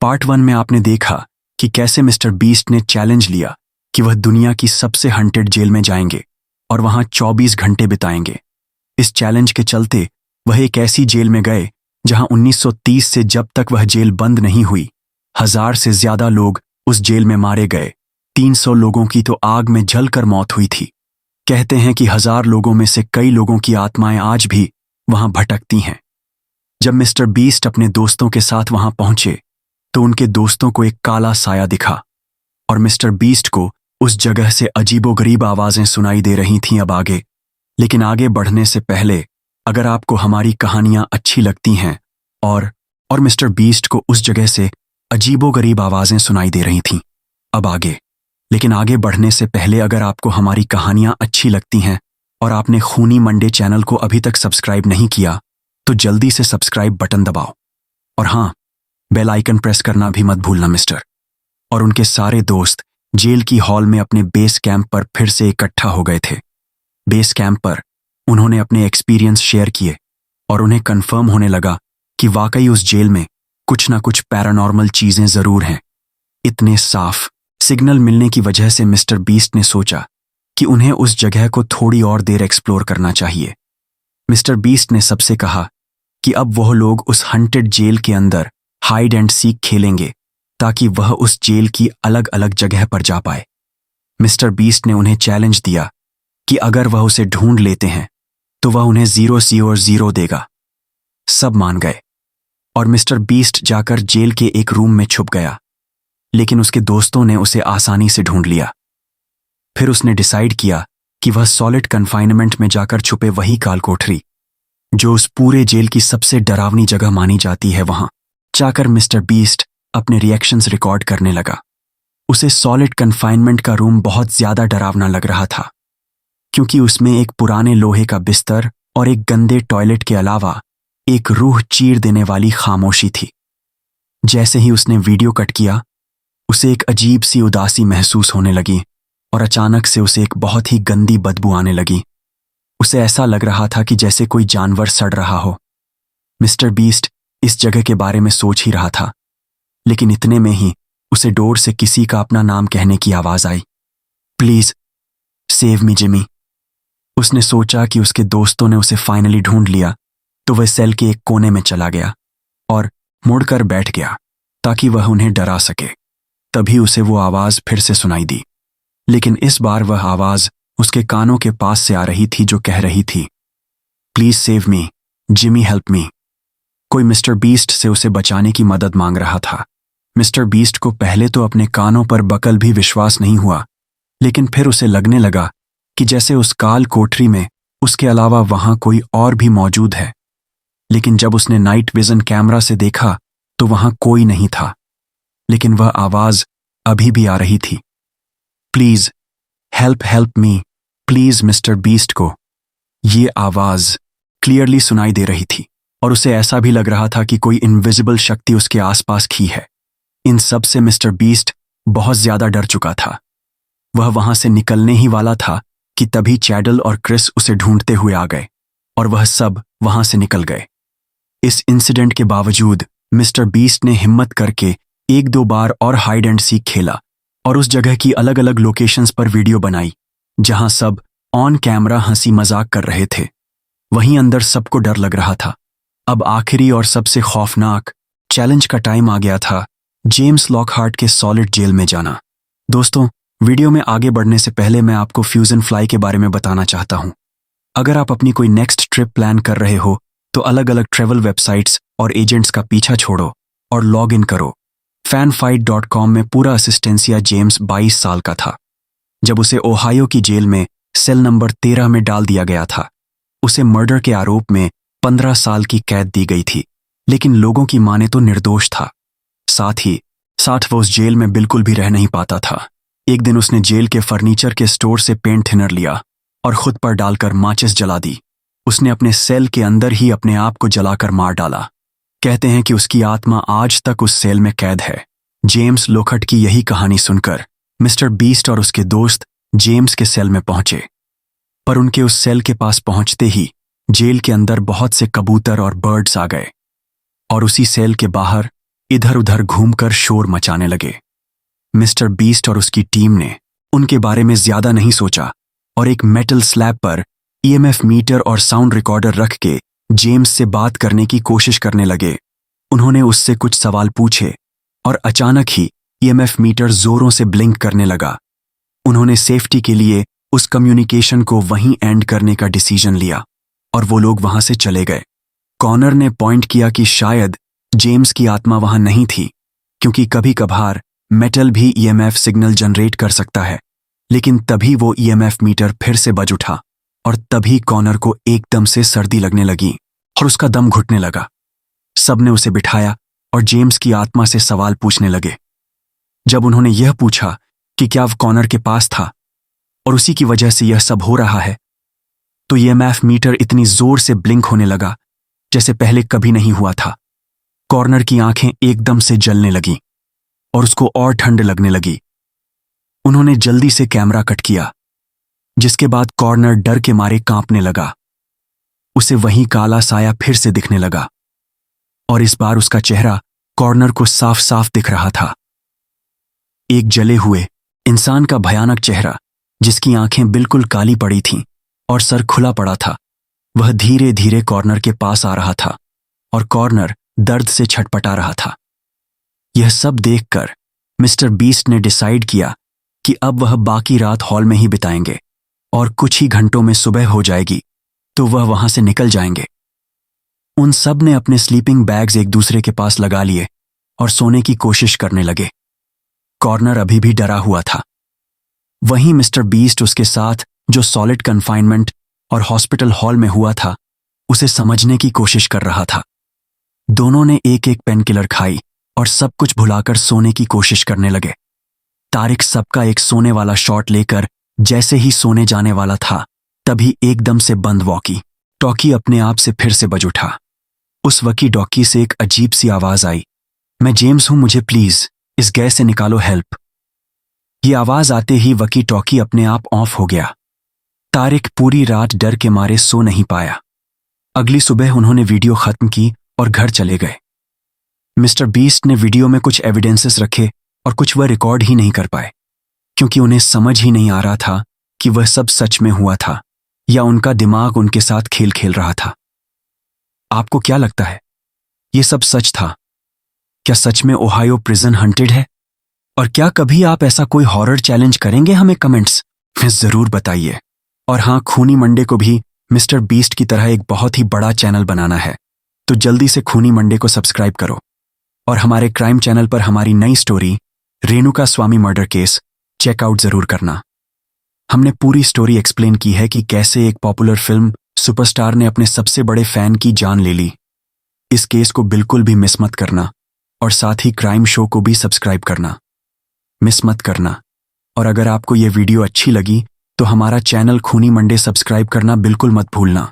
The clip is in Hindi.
पार्ट 1 में आपने देखा कि कैसे मिस्टर बीस्ट ने चैलेंज लिया कि वह दुनिया की सबसे हंटेड जेल में जाएंगे और वहां 24 घंटे बिताएंगे। इस चैलेंज के चलते वह एक ऐसी जेल में गए जहां 1930 से जब तक वह जेल बंद नहीं हुई 1000 से ज्यादा लोग उस जेल में मारे गए। 300 लोगों की तो आग में जलकर मौत हुई थी। कहते हैं कि 1000 लोगों में से कई लोगों की आत्माएं आज भी वहां भटकती हैं। जब मिस्टर बीस्ट अपने दोस्तों के साथ वहां पहुंचे तो उनके दोस्तों को एक काला साया दिखा और मिस्टर बीस्ट को उस जगह से अजीबोगरीब आवाजें सुनाई दे रही थीं। अब आगे, लेकिन आगे बढ़ने से पहले, अगर आपको हमारी कहानियां अच्छी लगती हैं और मिस्टर बीस्ट को उस जगह से अजीबोगरीब आवाजें सुनाई दे रही थीं। अब आगे, लेकिन आगे बढ़ने से पहले, अगर आपको हमारी कहानियां अच्छी लगती हैं और आपने खूनी मंडे चैनल को अभी तक सब्सक्राइब नहीं किया तो जल्दी से सब्सक्राइब बटन दबाओ और हाँ, बेल आइकन प्रेस करना भी मत भूलना। मिस्टर और उनके सारे दोस्त जेल की हॉल में अपने बेस कैंप पर फिर से इकट्ठा हो गए थे। बेस कैंप पर उन्होंने अपने एक्सपीरियंस शेयर किए और उन्हें कंफर्म होने लगा कि वाकई उस जेल में कुछ ना कुछ पैरानॉर्मल चीजें जरूर हैं। इतने साफ सिग्नल मिलने की वजह से मिस्टर बीस्ट ने सोचा कि उन्हें उस जगह को थोड़ी और देर एक्सप्लोर करना चाहिए। मिस्टर बीस्ट ने सबसे कहा कि अब वह लोग उस हंटेड जेल के अंदर हाइड एंड सीक खेलेंगे ताकि वह उस जेल की अलग अलग जगह पर जा पाए। मिस्टर बीस्ट ने उन्हें चैलेंज दिया कि अगर वह उसे ढूंढ लेते हैं तो वह उन्हें 0 देगा। सब मान गए और मिस्टर बीस्ट जाकर जेल के एक रूम में छुप गया, लेकिन उसके दोस्तों ने उसे आसानी से ढूंढ लिया। फिर उसने डिसाइड किया कि वह सॉलिड कन्फाइनमेंट में जाकर छुपे वही काल कोठरी जो उस पूरे जेल की सबसे डरावनी जगह मानी जाती है। वहां जाकर मिस्टर बीस्ट अपने रिएक्शंस रिकॉर्ड करने लगा। उसे सॉलिड कन्फाइनमेंट का रूम बहुत ज्यादा डरावना लग रहा था, क्योंकि उसमें एक पुराने लोहे का बिस्तर और एक गंदे टॉयलेट के अलावा एक रूह चीर देने वाली खामोशी थी। जैसे ही उसने वीडियो कट किया, उसे एक अजीब सी उदासी महसूस होने लगी और अचानक से उसे एक बहुत ही गंदी बदबू आने लगी। उसे ऐसा लग रहा था कि जैसे कोई जानवर सड़ रहा हो। मिस्टर बीस्ट इस जगह के बारे में सोच ही रहा था, लेकिन इतने में ही उसे डोर से किसी का अपना नाम कहने की आवाज आई। Please save me Jimmy. उसने सोचा कि उसके दोस्तों ने उसे फाइनली ढूंढ लिया, तो वह सेल के एक कोने में चला गया और मुड़कर बैठ गया ताकि वह उन्हें डरा सके। तभी उसे वो आवाज फिर से सुनाई दी, लेकिन इस बार वह आवाज उसके कानों के पास से आ रही थी, जो कह रही थी, please save me Jimmy, help me. कोई मिस्टर बीस्ट से उसे बचाने की मदद मांग रहा था। मिस्टर बीस्ट को पहले तो अपने कानों पर बकल भी विश्वास नहीं हुआ, लेकिन फिर उसे लगने लगा कि जैसे उस काल कोठरी में उसके अलावा वहां कोई और भी मौजूद है। लेकिन जब उसने नाइट विजन कैमरा से देखा तो वहां कोई नहीं था, लेकिन वह आवाज अभी भी आ रही थी, please help me, please. Mister beast को ये आवाज क्लियरली सुनाई दे रही थी और उसे ऐसा भी लग रहा था कि कोई इनविजिबल शक्ति उसके आसपास खी है। इन सब से मिस्टर बीस्ट बहुत ज्यादा डर चुका था। वह वहां से निकलने ही वाला था कि तभी चैडल और क्रिस उसे ढूंढते हुए आ गए और वह सब वहां से निकल गए। इस इंसिडेंट के बावजूद मिस्टर बीस्ट ने हिम्मत करके 1-2 बार और हाइड एंड सीक खेला और उस जगह की अलग अलग लोकेशंस पर वीडियो बनाई जहां सब ऑन कैमरा हंसी मजाक कर रहे थे। वहीं अंदर सबको डर लग रहा था। अब आखिरी और सबसे खौफनाक चैलेंज का टाइम आ गया था, जेम्स लॉकहार्ट के सॉलिड जेल में जाना। दोस्तों, वीडियो में आगे बढ़ने से पहले मैं आपको फ्यूजन फ्लाई के बारे में बताना चाहता हूं। अगर आप अपनी कोई नेक्स्ट ट्रिप प्लान कर रहे हो तो अलग अलग ट्रेवल वेबसाइट्स और एजेंट्स का पीछा छोड़ो और लॉग इन करो। fanfight.com में पूरा असिस्टेंसिया जेम्स 22 साल का था जब उसे ओहायो की जेल में सेल नंबर 13 में डाल दिया गया था। उसे मर्डर के आरोप में 15 साल की कैद दी गई थी, लेकिन लोगों की माने तो निर्दोष था। साथ वह उस जेल में बिल्कुल भी रह नहीं पाता था। एक दिन उसने जेल के फर्नीचर के स्टोर से पेंट थिनर लिया और खुद पर डालकर माचिस जला दी। उसने अपने सेल के अंदर ही अपने आप को जलाकर मार डाला। कहते हैं कि उसकी आत्मा आज तक उस सेल में कैद है। जेम्स लोखट की यही कहानी सुनकर मिस्टर बीस्ट और उसके दोस्त जेम्स के सेल में पहुंचे, पर उनके उस सेल के पास पहुंचते ही जेल के अंदर बहुत से कबूतर और बर्ड्स आ गए और उसी सेल के बाहर इधर उधर घूमकर शोर मचाने लगे। मिस्टर बीस्ट और उसकी टीम ने उनके बारे में ज्यादा नहीं सोचा और एक मेटल स्लैब पर ईएमएफ मीटर और साउंड रिकॉर्डर रख के जेम्स से बात करने की कोशिश करने लगे। उन्होंने उससे कुछ सवाल पूछे और अचानक ही ईएमएफ मीटर जोरों से ब्लिंक करने लगा। उन्होंने सेफ्टी के लिए उस कम्युनिकेशन को वहीं एंड करने का डिसीजन लिया और वो लोग वहां से चले गए। कॉनर ने पॉइंट किया कि शायद जेम्स की आत्मा वहां नहीं थी, क्योंकि कभी कभार मेटल भी ईएमएफ सिग्नल जनरेट कर सकता है। लेकिन तभी वो ईएमएफ मीटर फिर से बज उठा और तभी कॉनर को एकदम से सर्दी लगने लगी और उसका दम घुटने लगा। सबने उसे बिठाया और जेम्स की आत्मा से सवाल पूछने लगे। जब उन्होंने यह पूछा कि क्या वो कॉनर के पास था और उसी की वजह से यह सब हो रहा है, तो ईएमएफ मीटर इतनी जोर से ब्लिंक होने लगा जैसे पहले कभी नहीं हुआ था। कॉर्नर की आंखें एकदम से जलने लगीं और उसको और ठंड लगने लगी। उन्होंने जल्दी से कैमरा कट किया, जिसके बाद कॉर्नर डर के मारे कांपने लगा। उसे वही काला साया फिर से दिखने लगा और इस बार उसका चेहरा कॉर्नर को साफ साफ दिख रहा था। एक जले हुए इंसान का भयानक चेहरा, जिसकी आंखें बिल्कुल काली पड़ी थीं और सर खुला पड़ा था। वह धीरे धीरे कॉर्नर के पास आ रहा था और कॉर्नर दर्द से छटपटा रहा था। यह सब देखकर मिस्टर बीस्ट ने डिसाइड किया कि अब वह बाकी रात हॉल में ही बिताएंगे और कुछ ही घंटों में सुबह हो जाएगी तो वह वहां से निकल जाएंगे। उन सब ने अपने स्लीपिंग बैग्स एक दूसरे के पास लगा लिए और सोने की कोशिश करने लगे। कॉर्नर अभी भी डरा हुआ था। वहीं मिस्टर बीस्ट उसके साथ जो सॉलिड कन्फाइनमेंट और हॉस्पिटल हॉल में हुआ था उसे समझने की कोशिश कर रहा था। दोनों ने एक एक पेनकिलर खाई और सब कुछ भुलाकर सोने की कोशिश करने लगे। तारिक सबका एक सोने वाला शॉट लेकर जैसे ही सोने जाने वाला था, तभी एकदम से बंद वॉकी टॉकी अपने आप से फिर से बज उठा। उस वकी टॉकी से एक अजीब सी आवाज आई, मैं जेम्स हूं, मुझे प्लीज इस गैस से निकालो, हेल्प। ये आवाज आते ही वकी टॉकी अपने आप ऑफ हो गया। तारिक पूरी रात डर के मारे सो नहीं पाया। अगली सुबह उन्होंने वीडियो खत्म की और घर चले गए। मिस्टर बीस्ट ने वीडियो में कुछ एविडेंसेस रखे और कुछ वह रिकॉर्ड ही नहीं कर पाए, क्योंकि उन्हें समझ ही नहीं आ रहा था कि वह सब सच में हुआ था या उनका दिमाग उनके साथ खेल खेल रहा था। आपको क्या लगता है, ये सब सच था? क्या सच में ओहायो प्रिजन हंटेड है? और क्या कभी आप ऐसा कोई हॉरर चैलेंज करेंगे? हमें कमेंट्स में जरूर बताइए। और हाँ, खूनी मंडे को भी मिस्टर बीस्ट की तरह एक बहुत ही बड़ा चैनल बनाना है, तो जल्दी से खूनी मंडे को सब्सक्राइब करो और हमारे क्राइम चैनल पर हमारी नई स्टोरी रेणुका स्वामी मर्डर केस चेकआउट जरूर करना। हमने पूरी स्टोरी एक्सप्लेन की है कि कैसे एक पॉपुलर फिल्म सुपरस्टार ने अपने सबसे बड़े फैन की जान ले ली। इस केस को बिल्कुल भी मिस मत करना और साथ ही क्राइम शो को भी सब्सक्राइब करना, मिस मत करना। और अगर आपको ये वीडियो अच्छी लगी तो हमारा चैनल खूनी मंडे सब्सक्राइब करना बिल्कुल मत भूलना।